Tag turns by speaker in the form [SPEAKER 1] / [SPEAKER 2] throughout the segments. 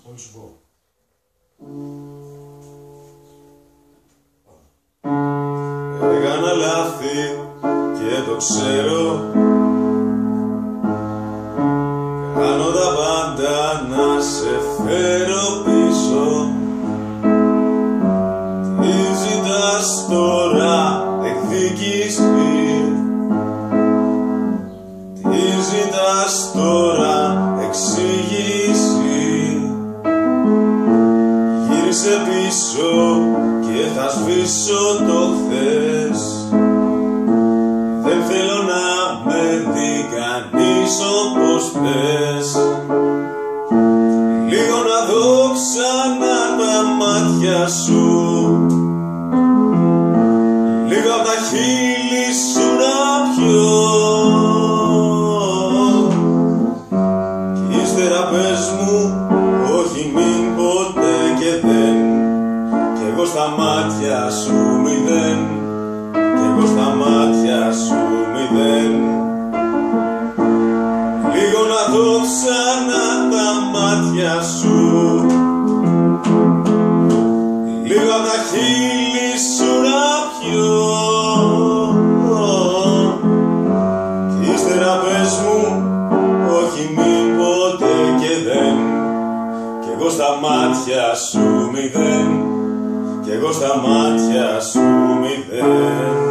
[SPEAKER 1] Μόλις σου πω. Έκανα λάθη και το ξέρω. Κάνω τα πάντα να σε φέρω πίσω. Τι ζητάς τώρα, εκδίκηση? Τι ζητάς τώρα, εξήγηση? Γύρισε πίσω και θα σβήσω το χθες. Δεν θέλω να με δει κανείς όπως θες. Λίγο να δω ξανά τα μάτια σου, λίγο απ' τα χείλη σου να πιω. Κι ύστερα πες μου, όχι μην ποτέ και δεν. Κι εγώ στα μάτια σου μηδέν. Κι εγώ στα μάτια σου μηδέν. Λίγο να δω ξανά τα μάτια σου, λίγο απ' τα χείλη σου να πιω. Κι ύστερα πες μου, όχι μην ποτέ και δεν. Κι εγώ στα μάτια σου μηδέν. Κι εγώ στα μάτια σου μηδέν.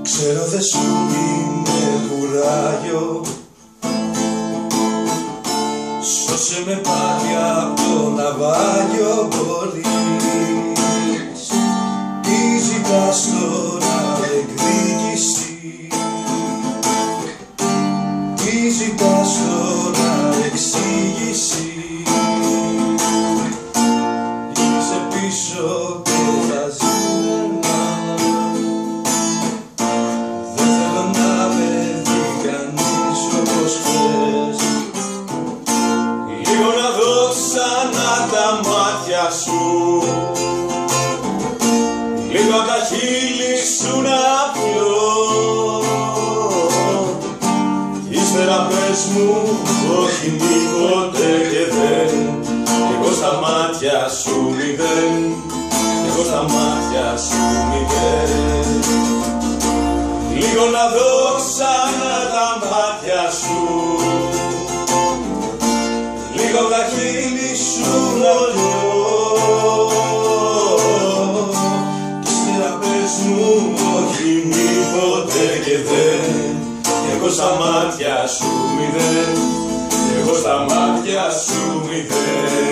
[SPEAKER 2] Ξέρω δε σου είναι κουράγιο. Σώσε με πάλι απ' το ναυάγιο μπορείς. Τι ζητάς τώρα, εκδίκηση? Τι ζητάς τώρα, εξήγηση? Γύρισε πίσω και θα ζητά. Δεν θέλω να με δει κανείς όπως θες.
[SPEAKER 1] Λίγο να δω ξανά τα μάτια σου, λίγο απ' τα χείλη σου να πιω. Κι ύστερα πες μου, όχι τίποτε και δεν. Κι εγώ στα μάτια σου μηδέν. Κι εγώ στα μάτια σου μηδέν. Λίγο να δω ξανά τα μάτια σου, λίγο απ' τα χείλη σου να πιω. Κι ύστερα πες μου, όχι μη ποτέ και δεν. Κι εγώ στα μάτια σου μηδέν. Κι εγώ στα μάτια σου μηδέν.